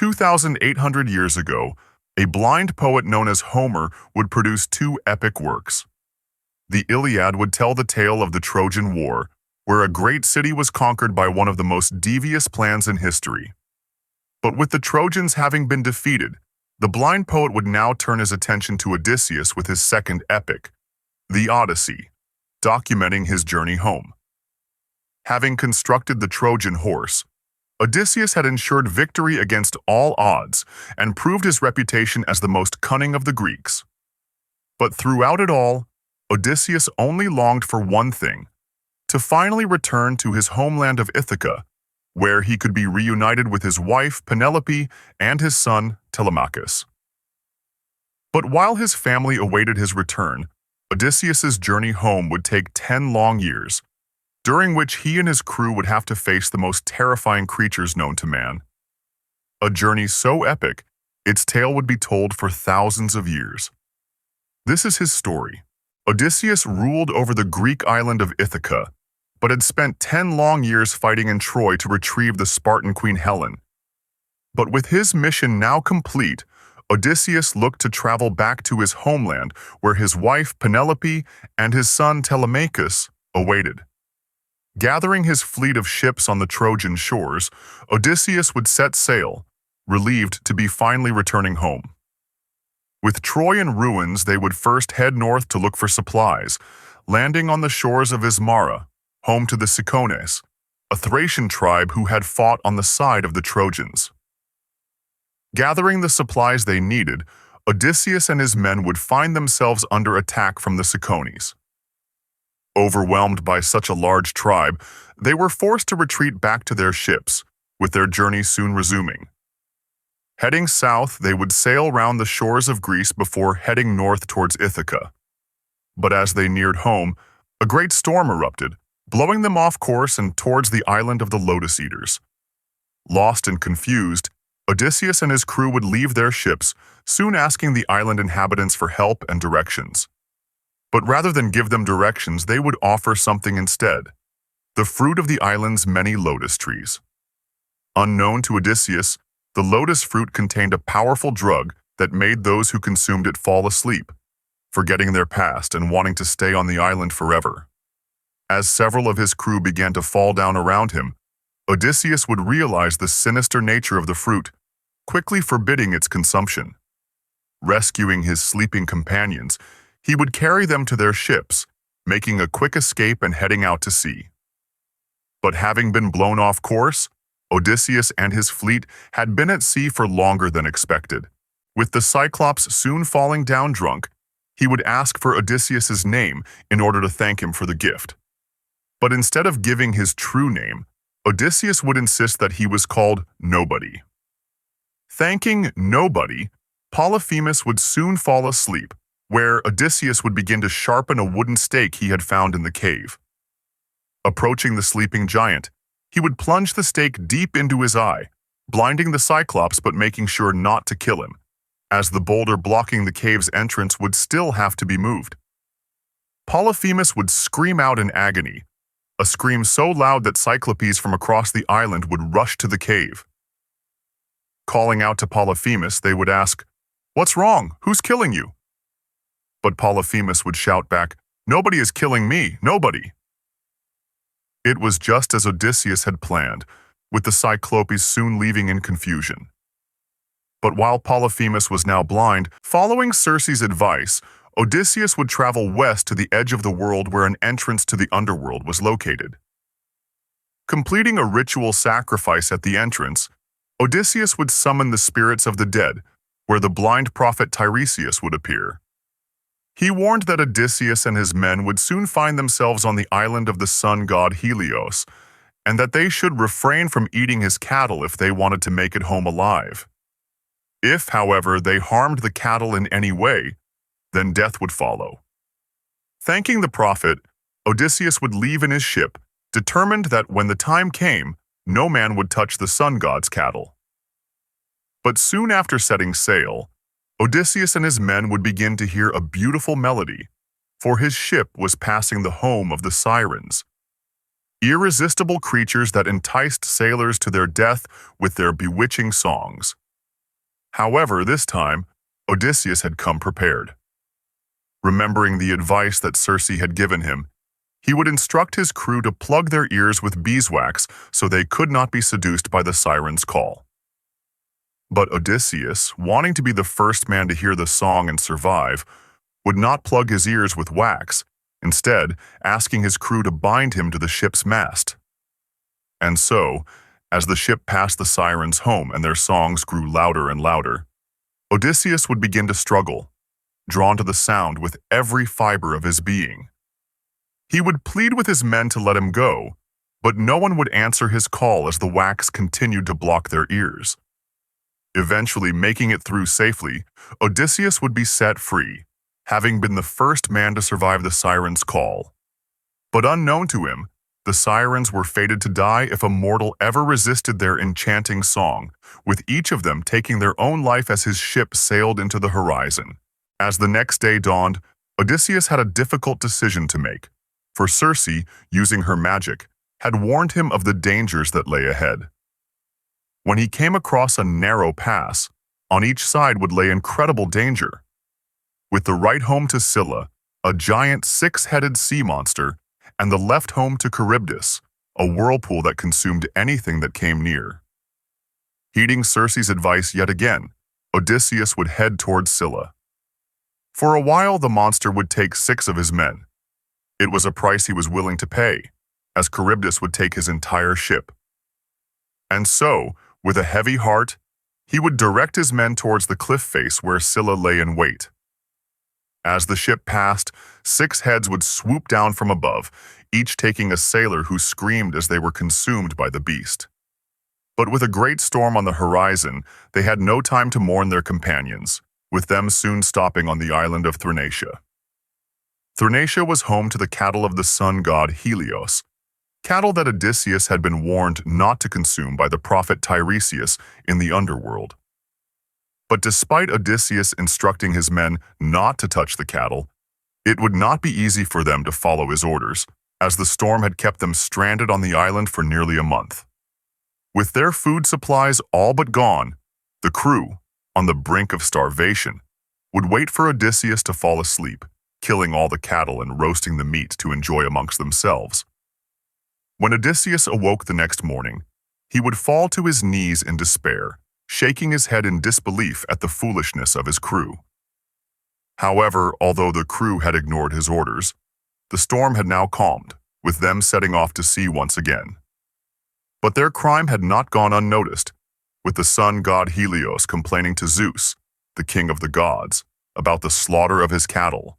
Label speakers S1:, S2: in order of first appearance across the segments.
S1: 2,800 years ago, a blind poet known as Homer would produce two epic works. The Iliad would tell the tale of the Trojan War, where a great city was conquered by one of the most devious plans in history. But with the Trojans having been defeated, the blind poet would now turn his attention to Odysseus with his second epic, the Odyssey, documenting his journey home. Having constructed the Trojan horse, Odysseus had ensured victory against all odds and proved his reputation as the most cunning of the Greeks. But throughout it all, Odysseus only longed for one thing: to finally return to his homeland of Ithaca, where he could be reunited with his wife Penelope and his son Telemachus. But while his family awaited his return, Odysseus's journey home would take 10 long years, during which he and his crew would have to face the most terrifying creatures known to man. A journey so epic, its tale would be told for thousands of years. This is his story. Odysseus ruled over the Greek island of Ithaca, but had spent 10 long years fighting in Troy to retrieve the Spartan queen Helen. But with his mission now complete, Odysseus looked to travel back to his homeland, where his wife Penelope and his son Telemachus awaited. Gathering his fleet of ships on the Trojan shores, Odysseus would set sail, relieved to be finally returning home. With Troy in ruins, they would first head north to look for supplies, landing on the shores of Ismara, home to the Cicones, a Thracian tribe who had fought on the side of the Trojans. Gathering the supplies they needed, Odysseus and his men would find themselves under attack from the Cicones. Overwhelmed by such a large tribe, they were forced to retreat back to their ships, with their journey soon resuming. Heading south, they would sail round the shores of Greece before heading north towards Ithaca. But as they neared home, a great storm erupted, blowing them off course and towards the island of the Lotus Eaters. Lost and confused, Odysseus and his crew would leave their ships, soon asking the island inhabitants for help and directions. But rather than give them directions, they would offer something instead: the fruit of the island's many lotus trees. Unknown to Odysseus, the lotus fruit contained a powerful drug that made those who consumed it fall asleep, forgetting their past and wanting to stay on the island forever. As several of his crew began to fall down around him, Odysseus would realize the sinister nature of the fruit, quickly forbidding its consumption. Rescuing his sleeping companions, he would carry them to their ships, making a quick escape and heading out to sea. But having been blown off course, Odysseus and his fleet had been at sea for longer than expected. With the Cyclops soon falling down drunk, he would ask for Odysseus's name in order to thank him for the gift. But instead of giving his true name, Odysseus would insist that he was called Nobody. Thanking Nobody, Polyphemus would soon fall asleep, where Odysseus would begin to sharpen a wooden stake he had found in the cave. Approaching the sleeping giant, he would plunge the stake deep into his eye, blinding the Cyclops but making sure not to kill him, as the boulder blocking the cave's entrance would still have to be moved. Polyphemus would scream out in agony, a scream so loud that Cyclopes from across the island would rush to the cave. Calling out to Polyphemus, they would ask, "What's wrong? Who's killing you?" But Polyphemus would shout back, "Nobody is killing me, nobody." It was just as Odysseus had planned, with the Cyclopes soon leaving in confusion. But while Polyphemus was now blind, following Circe's advice, Odysseus would travel west to the edge of the world where an entrance to the underworld was located. Completing a ritual sacrifice at the entrance, Odysseus would summon the spirits of the dead, where the blind prophet Tiresias would appear. He warned that Odysseus and his men would soon find themselves on the island of the sun god Helios, and that they should refrain from eating his cattle if they wanted to make it home alive. If, however, they harmed the cattle in any way, then death would follow. Thanking the prophet, Odysseus would leave in his ship, determined that when the time came, no man would touch the sun god's cattle. But soon after setting sail, Odysseus and his men would begin to hear a beautiful melody, for his ship was passing the home of the Sirens, irresistible creatures that enticed sailors to their death with their bewitching songs. However, this time, Odysseus had come prepared. Remembering the advice that Circe had given him, he would instruct his crew to plug their ears with beeswax so they could not be seduced by the siren's call. But Odysseus, wanting to be the first man to hear the song and survive, would not plug his ears with wax, instead asking his crew to bind him to the ship's mast. And so, as the ship passed the sirens' home and their songs grew louder and louder, Odysseus would begin to struggle, drawn to the sound with every fiber of his being. He would plead with his men to let him go, but no one would answer his call as the wax continued to block their ears. Eventually making it through safely, Odysseus would be set free, having been the first man to survive the siren's call. But unknown to him, the sirens were fated to die if a mortal ever resisted their enchanting song, with each of them taking their own life as his ship sailed into the horizon. As the next day dawned, Odysseus had a difficult decision to make, for Circe, using her magic, had warned him of the dangers that lay ahead. When he came across a narrow pass, on each side would lay incredible danger. With the right home to Scylla, a giant six-headed sea monster, and the left home to Charybdis, a whirlpool that consumed anything that came near. Heeding Circe's advice yet again, Odysseus would head towards Scylla. For a while, the monster would take 6 of his men. It was a price he was willing to pay, as Charybdis would take his entire ship. And so, with a heavy heart, he would direct his men towards the cliff face where Scylla lay in wait. As the ship passed, 6 heads would swoop down from above, each taking a sailor who screamed as they were consumed by the beast. But with a great storm on the horizon, they had no time to mourn their companions, with them soon stopping on the island of Thrinacia. Thrinacia was home to the cattle of the sun god Helios, cattle that Odysseus had been warned not to consume by the prophet Tiresias in the underworld. But despite Odysseus instructing his men not to touch the cattle, it would not be easy for them to follow his orders, as the storm had kept them stranded on the island for nearly a month. With their food supplies all but gone, the crew, on the brink of starvation, would wait for Odysseus to fall asleep, killing all the cattle and roasting the meat to enjoy amongst themselves. When Odysseus awoke the next morning, he would fall to his knees in despair, shaking his head in disbelief at the foolishness of his crew. However, although the crew had ignored his orders, the storm had now calmed, with them setting off to sea once again. But their crime had not gone unnoticed, with the sun god Helios complaining to Zeus, the king of the gods, about the slaughter of his cattle.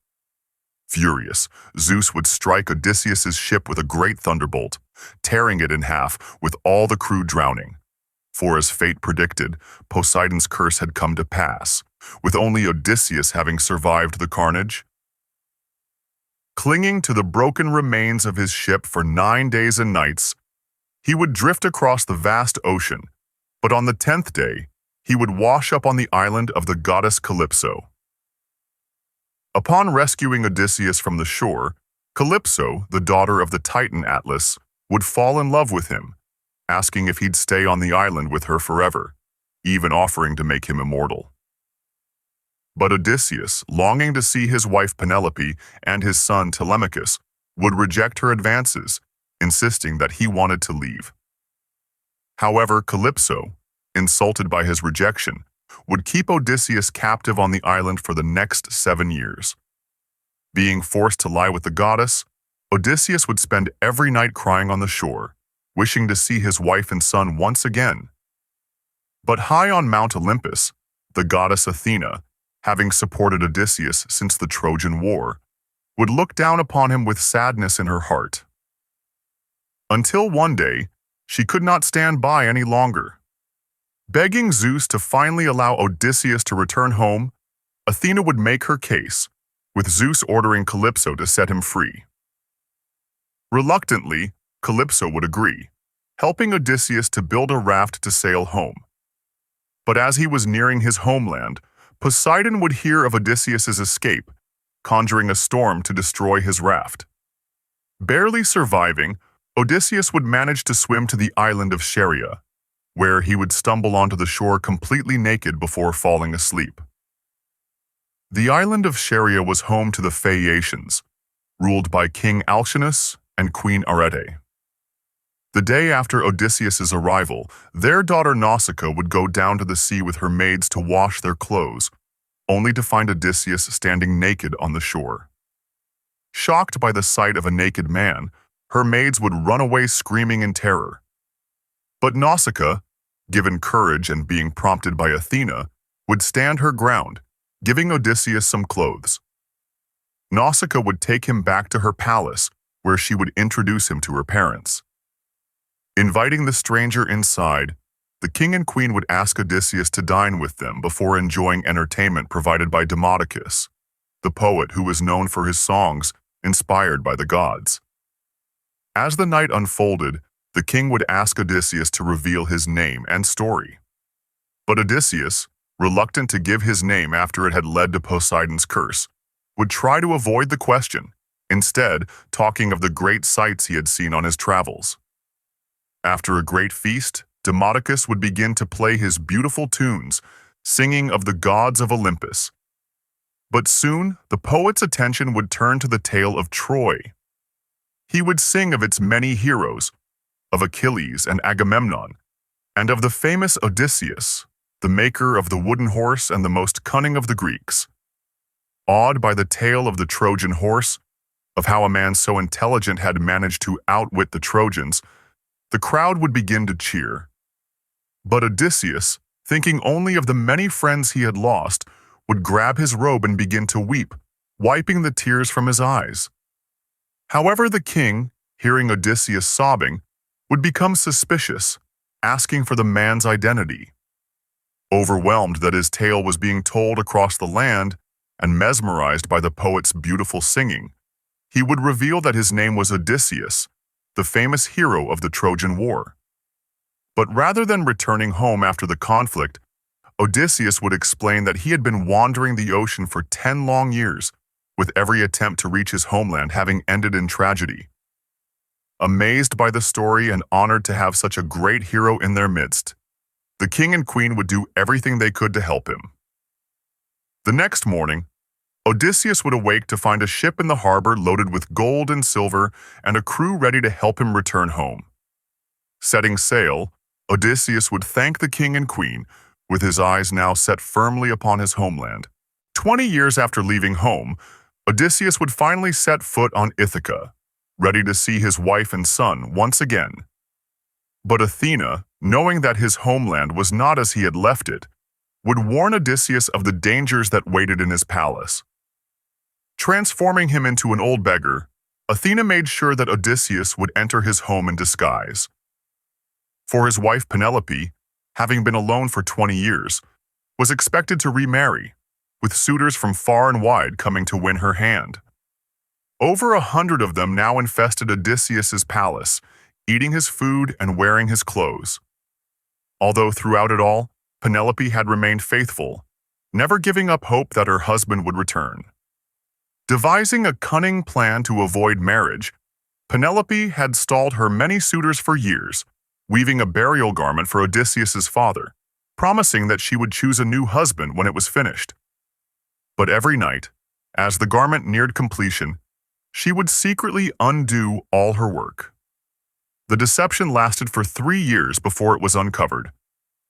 S1: Furious, Zeus would strike Odysseus's ship with a great thunderbolt, tearing it in half with all the crew drowning. For as fate predicted, Poseidon's curse had come to pass, with only Odysseus having survived the carnage. Clinging to the broken remains of his ship for 9 days and nights, he would drift across the vast ocean, but on the 10th day, he would wash up on the island of the goddess Calypso. Upon rescuing Odysseus from the shore, Calypso, the daughter of the Titan Atlas, would fall in love with him, asking if he'd stay on the island with her forever, even offering to make him immortal. But Odysseus, longing to see his wife Penelope and his son Telemachus, would reject her advances, insisting that he wanted to leave. However, Calypso, insulted by his rejection, would keep Odysseus captive on the island for the next 7 years. Being forced to lie with the goddess, Odysseus would spend every night crying on the shore, wishing to see his wife and son once again. But high on Mount Olympus, the goddess Athena, having supported Odysseus since the Trojan War, would look down upon him with sadness in her heart. Until one day, she could not stand by any longer. Begging Zeus to finally allow Odysseus to return home, Athena would make her case, with Zeus ordering Calypso to set him free. Reluctantly, Calypso would agree, helping Odysseus to build a raft to sail home. But as he was nearing his homeland, Poseidon would hear of Odysseus's escape, conjuring a storm to destroy his raft. Barely surviving, Odysseus would manage to swim to the island of Scheria, where he would stumble onto the shore completely naked before falling asleep. The island of Scheria was home to the Phaeacians, ruled by King Alcinous and Queen Arete. The day after Odysseus's arrival, their daughter Nausicaa would go down to the sea with her maids to wash their clothes, only to find Odysseus standing naked on the shore. Shocked by the sight of a naked man, her maids would run away screaming in terror. But Nausicaa, given courage and being prompted by Athena, would stand her ground, giving Odysseus some clothes. Nausicaa would take him back to her palace, where she would introduce him to her parents. Inviting the stranger inside, the king and queen would ask Odysseus to dine with them before enjoying entertainment provided by Demodocus, the poet who was known for his songs inspired by the gods. As the night unfolded, the king would ask Odysseus to reveal his name and story. But Odysseus, reluctant to give his name after it had led to Poseidon's curse, would try to avoid the question, instead talking of the great sights he had seen on his travels. After a great feast, Demodocus would begin to play his beautiful tunes, singing of the gods of Olympus. But soon, the poet's attention would turn to the tale of Troy. He would sing of its many heroes, of Achilles and Agamemnon, and of the famous Odysseus, the maker of the wooden horse and the most cunning of the Greeks. Awed by the tale of the Trojan horse, of how a man so intelligent had managed to outwit the Trojans, the crowd would begin to cheer. But Odysseus, thinking only of the many friends he had lost, would grab his robe and begin to weep, wiping the tears from his eyes. However, the king, hearing Odysseus sobbing, would become suspicious, asking for the man's identity. Overwhelmed that his tale was being told across the land, and mesmerized by the poet's beautiful singing, he would reveal that his name was Odysseus, the famous hero of the Trojan War. But rather than returning home after the conflict, Odysseus would explain that he had been wandering the ocean for 10 long years, with every attempt to reach his homeland having ended in tragedy. Amazed by the story and honored to have such a great hero in their midst, the king and queen would do everything they could to help him. The next morning, Odysseus would awake to find a ship in the harbor loaded with gold and silver and a crew ready to help him return home. Setting sail, Odysseus would thank the king and queen, with his eyes now set firmly upon his homeland. 20 years after leaving home, Odysseus would finally set foot on Ithaca, ready to see his wife and son once again. But Athena, knowing that his homeland was not as he had left it, would warn Odysseus of the dangers that waited in his palace. Transforming him into an old beggar, Athena made sure that Odysseus would enter his home in disguise. For his wife Penelope, having been alone for 20 years, was expected to remarry, with suitors from far and wide coming to win her hand. Over 100 of them now infested Odysseus's palace, eating his food and wearing his clothes. Although throughout it all, Penelope had remained faithful, never giving up hope that her husband would return. Devising a cunning plan to avoid marriage, Penelope had stalled her many suitors for years, weaving a burial garment for Odysseus's father, promising that she would choose a new husband when it was finished. But every night, as the garment neared completion, she would secretly undo all her work. The deception lasted for 3 years before it was uncovered,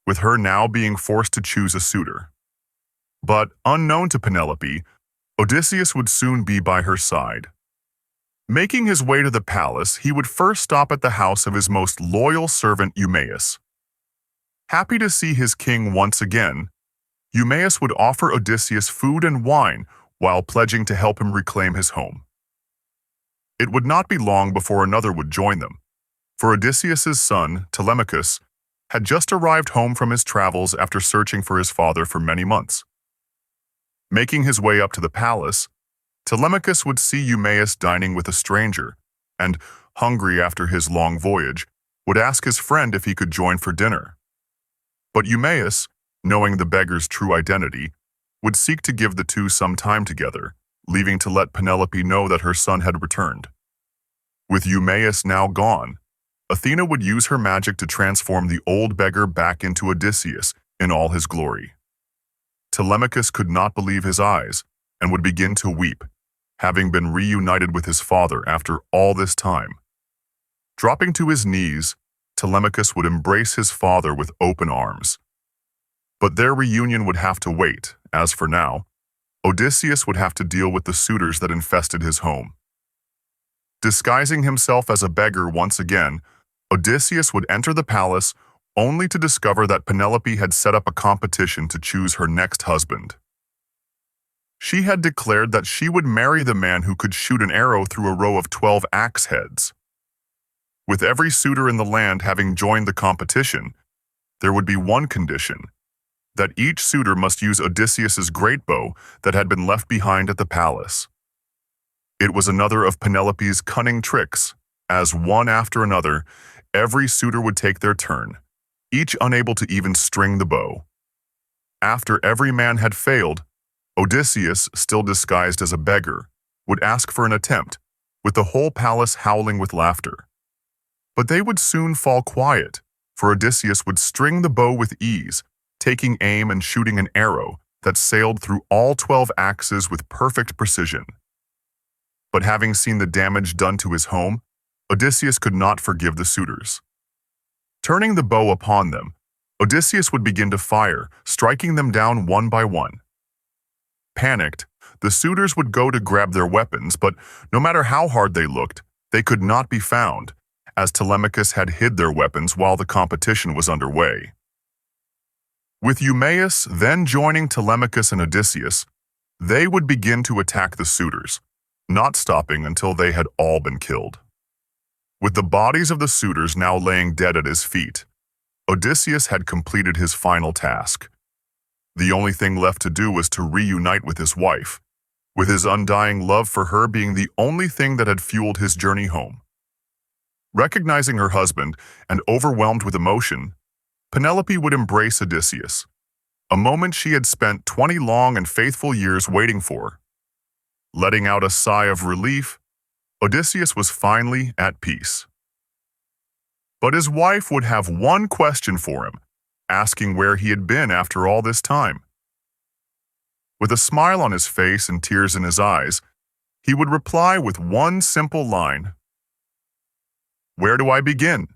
S1: with her now being forced to choose a suitor. But unknown to Penelope, Odysseus would soon be by her side. Making his way to the palace, he would first stop at the house of his most loyal servant Eumaeus. Happy to see his king once again, Eumaeus would offer Odysseus food and wine while pledging to help him reclaim his home. It would not be long before another would join them, for Odysseus's son, Telemachus, had just arrived home from his travels after searching for his father for many months. Making his way up to the palace, Telemachus would see Eumaeus dining with a stranger, and, hungry after his long voyage, would ask his friend if he could join for dinner. But Eumaeus, knowing the beggar's true identity, would seek to give the two some time together, leaving to let Penelope know that her son had returned. With Eumaeus now gone, Athena would use her magic to transform the old beggar back into Odysseus in all his glory. Telemachus could not believe his eyes and would begin to weep, having been reunited with his father after all this time. Dropping to his knees, Telemachus would embrace his father with open arms. But their reunion would have to wait, as for now, Odysseus would have to deal with the suitors that infested his home. Disguising himself as a beggar once again, Odysseus would enter the palace only to discover that Penelope had set up a competition to choose her next husband. She had declared that she would marry the man who could shoot an arrow through a row of 12 axe heads. With every suitor in the land having joined the competition, there would be one condition, that each suitor must use Odysseus's great bow that had been left behind at the palace. It was another of Penelope's cunning tricks, as one after another, every suitor would take their turn, each unable to even string the bow. After every man had failed, Odysseus, still disguised as a beggar, would ask for an attempt, with the whole palace howling with laughter. But they would soon fall quiet, for Odysseus would string the bow with ease, taking aim and shooting an arrow that sailed through all 12 axes with perfect precision. But having seen the damage done to his home, Odysseus could not forgive the suitors. Turning the bow upon them, Odysseus would begin to fire, striking them down one by one. Panicked, the suitors would go to grab their weapons, but no matter how hard they looked, they could not be found, as Telemachus had hid their weapons while the competition was underway. With Eumaeus then joining Telemachus and Odysseus, they would begin to attack the suitors, not stopping until they had all been killed. With the bodies of the suitors now laying dead at his feet, Odysseus had completed his final task. The only thing left to do was to reunite with his wife, with his undying love for her being the only thing that had fueled his journey home. Recognizing her husband and overwhelmed with emotion, Penelope would embrace Odysseus, a moment she had spent 20 long and faithful years waiting for. Letting out a sigh of relief, Odysseus was finally at peace. But his wife would have one question for him, asking where he had been after all this time. With a smile on his face and tears in his eyes, he would reply with one simple line, "Where do I begin?"